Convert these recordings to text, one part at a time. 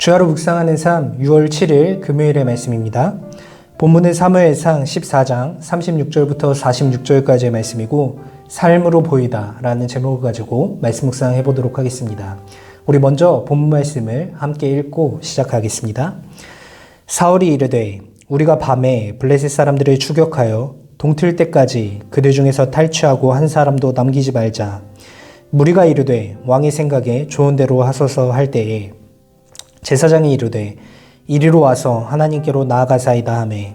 주야로 묵상하는 삶 6월 7일 금요일의 말씀입니다. 본문은 사무엘상 14장 36절부터 46절까지의 말씀이고 삶으로 보이다 라는 제목을 가지고 말씀 묵상해 보도록 하겠습니다. 우리 먼저 본문 말씀을 함께 읽고 시작하겠습니다. 사울이 이르되 우리가 밤에 블레셋 사람들을 추격하여 동틀 때까지 그들 중에서 탈취하고 한 사람도 남기지 말자. 무리가 이르되 왕의 생각에 좋은 대로 하소서 할 때에 제사장이 이르되 이리로 와서 하나님께로 나아가사이다 하매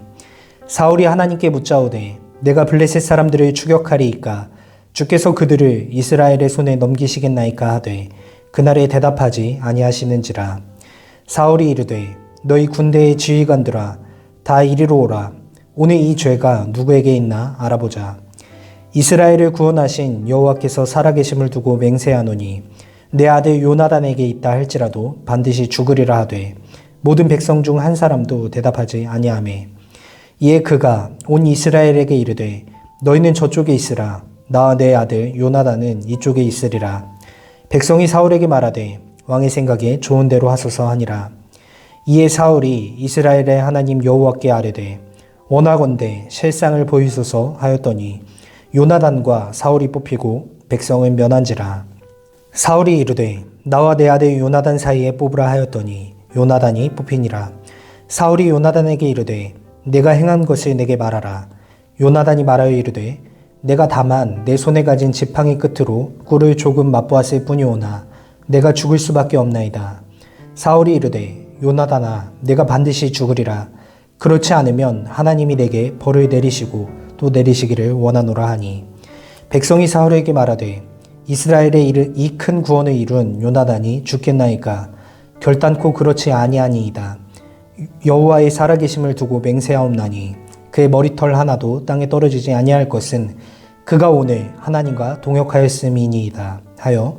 사울이 하나님께 묻자오되 내가 블레셋 사람들을 추격하리이까 주께서 그들을 이스라엘의 손에 넘기시겠나이까 하되 그날에 대답하지 아니하시는지라. 사울이 이르되 너희 군대의 지휘관들아 다 이리로 오라. 오늘 이 죄가 누구에게 있나 알아보자. 이스라엘을 구원하신 여호와께서 살아계심을 두고 맹세하노니 내 아들 요나단에게 있다 할지라도 반드시 죽으리라 하되 모든 백성 중 한 사람도 대답하지 아니하매 이에 그가 온 이스라엘에게 이르되 너희는 저쪽에 있으라. 나와 내 아들 요나단은 이쪽에 있으리라. 백성이 사울에게 말하되 왕의 생각에 좋은 대로 하소서 하니라. 이에 사울이 이스라엘의 하나님 여호와께 아뢰되 원하건대 실상을 보이소서 하였더니 요나단과 사울이 뽑히고 백성은 면한지라. 사울이 이르되 나와 내 아들 요나단 사이에 뽑으라 하였더니 요나단이 뽑히니라. 사울이 요나단에게 이르되 내가 행한 것을 내게 말하라. 요나단이 말하여 이르되 내가 다만 내 손에 가진 지팡이 끝으로 꿀을 조금 맛보았을 뿐이오나 내가 죽을 수밖에 없나이다. 사울이 이르되 요나단아 내가 반드시 죽으리라. 그렇지 않으면 하나님이 내게 벌을 내리시고 또 내리시기를 원하노라 하니 백성이 사울에게 말하되 이스라엘의 이 큰 구원을 이룬 요나단이 죽겠나이까 결단코 그렇지 아니하니이다. 여호와의 살아계심을 두고 맹세하옵나니 그의 머리털 하나도 땅에 떨어지지 아니할 것은 그가 오늘 하나님과 동역하였음이니이다 하여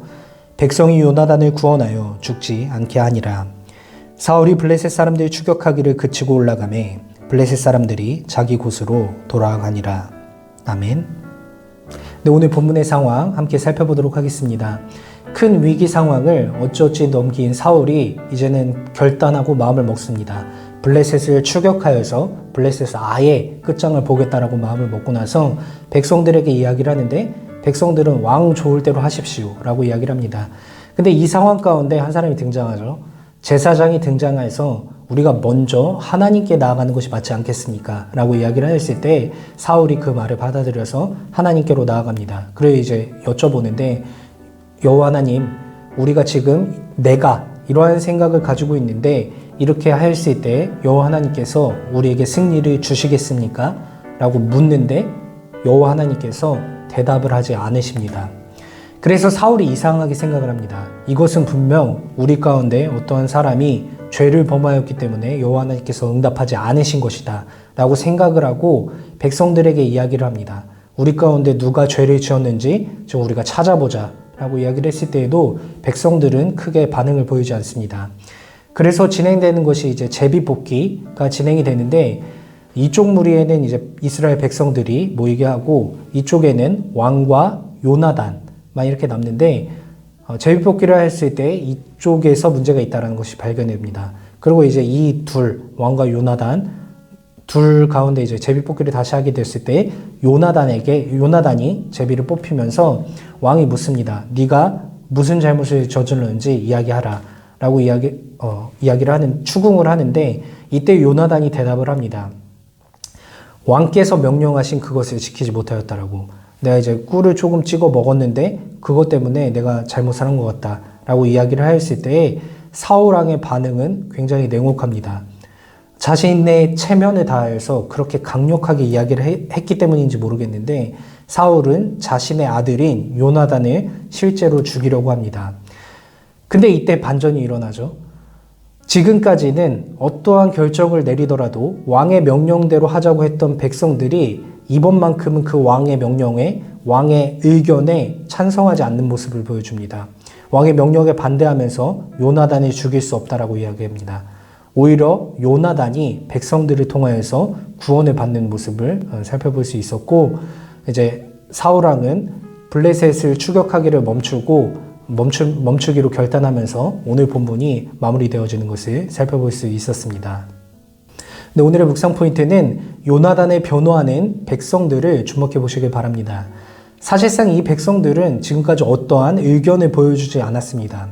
백성이 요나단을 구원하여 죽지 않게 하니라. 사울이 블레셋 사람들 추격하기를 그치고 올라가매 블레셋 사람들이 자기 곳으로 돌아가니라. 아멘. 네, 오늘 본문의 상황 함께 살펴보도록 하겠습니다. 큰 위기 상황을 어찌어찌 넘긴 사울이 이제는 결단하고 마음을 먹습니다. 블레셋을 추격하여서 블레셋을 아예 끝장을 보겠다라고 마음을 먹고 나서 백성들에게 이야기를 하는데 백성들은 왕 좋을 대로 하십시오 라고 이야기를 합니다. 근데 이 상황 가운데 한 사람이 등장하죠. 제사장이 등장해서 우리가 먼저 하나님께 나아가는 것이 맞지 않겠습니까? 라고 이야기를 했을 때 사울이 그 말을 받아들여서 하나님께로 나아갑니다. 그래 이제 여쭤보는데 여호와 하나님, 우리가 지금 내가 이러한 생각을 가지고 있는데 이렇게 했을 때 여호와 하나님께서 우리에게 승리를 주시겠습니까? 라고 묻는데 여호와 하나님께서 대답을 하지 않으십니다. 그래서 사울이 이상하게 생각을 합니다. 이것은 분명 우리 가운데 어떠한 사람이 죄를 범하였기 때문에 여호와 하나님께서 응답하지 않으신 것이다 라고 생각을 하고 백성들에게 이야기를 합니다. 우리 가운데 누가 죄를 지었는지 좀 우리가 찾아보자 라고 이야기를 했을 때에도 백성들은 크게 반응을 보이지 않습니다. 그래서 진행되는 것이 이제 제비뽑기가 진행이 되는데 이쪽 무리에는 이제 이스라엘 백성들이 모이게 하고 이쪽에는 왕과 요나단만 이렇게 남는데 제비뽑기를 했을 때 이쪽에서 문제가 있다는 것이 발견됩니다. 그리고 이제 이 둘, 왕과 요나단 둘 가운데 이제 제비뽑기를 다시 하게 됐을 때 요나단이 제비를 뽑히면서 왕이 묻습니다. 네가 무슨 잘못을 저질렀는지 이야기하라 라고 이야기를 하는, 추궁을 하는데 이때 요나단이 대답을 합니다. 왕께서 명령하신 그것을 지키지 못하였다라고. 내가 이제 꿀을 조금 찍어 먹었는데 그것 때문에 내가 잘못을 한 것 같다 라고 이야기를 하였을 때 사울 왕의 반응은 굉장히 냉혹합니다. 자신의 체면을 다해서 그렇게 강력하게 이야기를 했기 때문인지 모르겠는데 사울은 자신의 아들인 요나단을 실제로 죽이려고 합니다. 근데 이때 반전이 일어나죠. 지금까지는 어떠한 결정을 내리더라도 왕의 명령대로 하자고 했던 백성들이 이번만큼은 그 왕의 명령에, 왕의 의견에 찬성하지 않는 모습을 보여줍니다. 왕의 명령에 반대하면서 요나단을 죽일 수 없다라고 이야기합니다. 오히려 요나단이 백성들을 통하여서 구원을 받는 모습을 살펴볼 수 있었고, 이제 사울 왕은 블레셋을 추격하기를 멈추고 멈추기로 결단하면서 오늘 본문이 마무리되어지는 것을 살펴볼 수 있었습니다. 네, 오늘의 묵상 포인트는 요나단의 변호하는 백성들을 주목해 보시길 바랍니다. 사실상 이 백성들은 지금까지 어떠한 의견을 보여주지 않았습니다.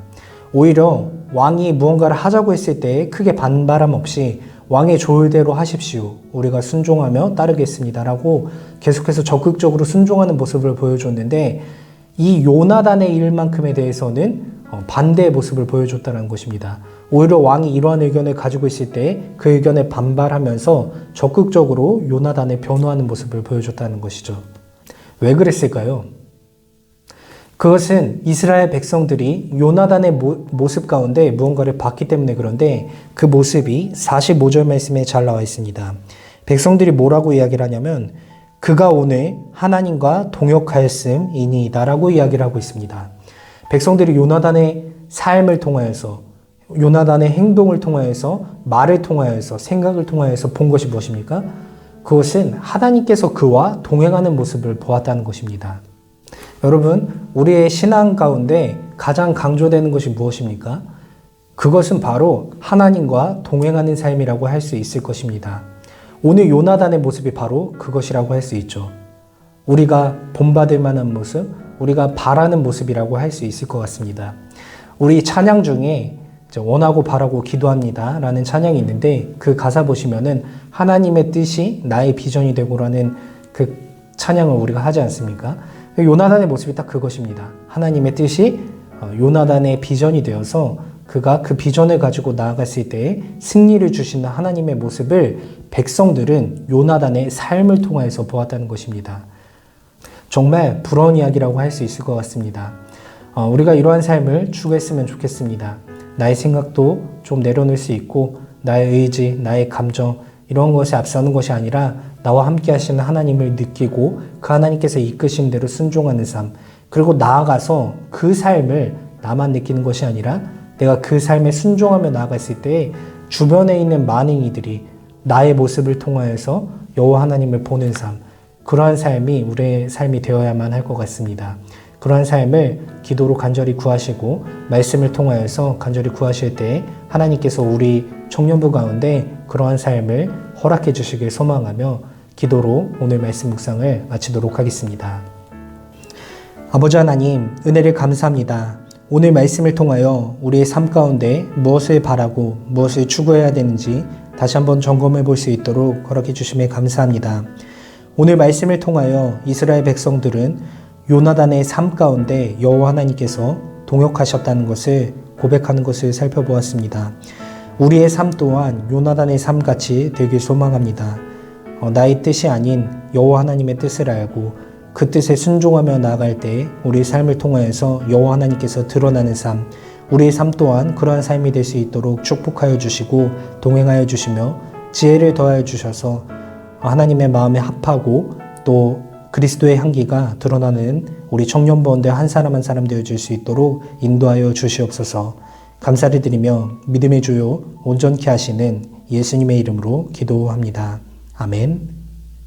오히려 왕이 무언가를 하자고 했을 때 크게 반발함 없이 왕의 조율대로 하십시오. 우리가 순종하며 따르겠습니다. 라고 계속해서 적극적으로 순종하는 모습을 보여줬는데 이 요나단의 일만큼에 대해서는 반대의 모습을 보여줬다는 것입니다. 오히려 왕이 이러한 의견을 가지고 있을 때 그 의견에 반발하면서 적극적으로 요나단을 변호하는 모습을 보여줬다는 것이죠. 왜 그랬을까요? 그것은 이스라엘 백성들이 요나단의 모습 가운데 무언가를 봤기 때문에 그런데 그 모습이 45절 말씀에 잘 나와 있습니다. 백성들이 뭐라고 이야기를 하냐면 그가 오늘 하나님과 동역하였음이니이다 라고 이야기를 하고 있습니다. 백성들이 요나단의 삶을 통하여서 요나단의 행동을 통하여서 말을 통하여서 생각을 통하여서 본 것이 무엇입니까? 그것은 하나님께서 그와 동행하는 모습을 보았다는 것입니다. 여러분, 우리의 신앙 가운데 가장 강조되는 것이 무엇입니까? 그것은 바로 하나님과 동행하는 삶이라고 할 수 있을 것입니다. 오늘 요나단의 모습이 바로 그것이라고 할 수 있죠. 우리가 본받을 만한 모습, 우리가 바라는 모습이라고 할 수 있을 것 같습니다. 우리 찬양 중에 원하고 바라고 기도합니다 라는 찬양이 있는데 그 가사 보시면은 하나님의 뜻이 나의 비전이 되고라는 그 찬양을 우리가 하지 않습니까? 요나단의 모습이 딱 그것입니다. 하나님의 뜻이 요나단의 비전이 되어서 그가 그 비전을 가지고 나아갔을 때 승리를 주시는 하나님의 모습을 백성들은 요나단의 삶을 통해서 보았다는 것입니다. 정말 부러운 이야기라고 할 수 있을 것 같습니다. 우리가 이러한 삶을 추구했으면 좋겠습니다. 나의 생각도 좀 내려놓을 수 있고 나의 의지, 나의 감정 이런 것에 앞서는 것이 아니라 나와 함께 하시는 하나님을 느끼고 그 하나님께서 이끄신 대로 순종하는 삶, 그리고 나아가서 그 삶을 나만 느끼는 것이 아니라 내가 그 삶에 순종하며 나아갔을 때 주변에 있는 많은 이들이 나의 모습을 통하여서 여호와 하나님을 보는 삶, 그러한 삶이 우리의 삶이 되어야만 할 것 같습니다. 그러한 삶을 기도로 간절히 구하시고 말씀을 통하여서 간절히 구하실 때 하나님께서 우리 청년부 가운데 그러한 삶을 허락해 주시길 소망하며 기도로 오늘 말씀 묵상을 마치도록 하겠습니다. 아버지 하나님, 은혜를 감사합니다. 오늘 말씀을 통하여 우리의 삶 가운데 무엇을 바라고 무엇을 추구해야 되는지 다시 한번 점검해 볼 수 있도록 허락해 주심에 감사합니다. 오늘 말씀을 통하여 이스라엘 백성들은 요나단의 삶 가운데 여호와 하나님께서 동역하셨다는 것을 고백하는 것을 살펴보았습니다. 우리의 삶 또한 요나단의 삶같이 되길 소망합니다. 나의 뜻이 아닌 여호와 하나님의 뜻을 알고 그 뜻에 순종하며 나아갈 때 우리의 삶을 통하여서 여호와 하나님께서 드러나는 삶, 우리의 삶 또한 그러한 삶이 될 수 있도록 축복하여 주시고 동행하여 주시며 지혜를 더하여 주셔서 하나님의 마음에 합하고 또 그리스도의 향기가 드러나는 우리 청년부원들 한 사람 한 사람 되어줄 수 있도록 인도하여 주시옵소서. 감사를 드리며 믿음의 주요 온전케 하시는 예수님의 이름으로 기도합니다. 아멘.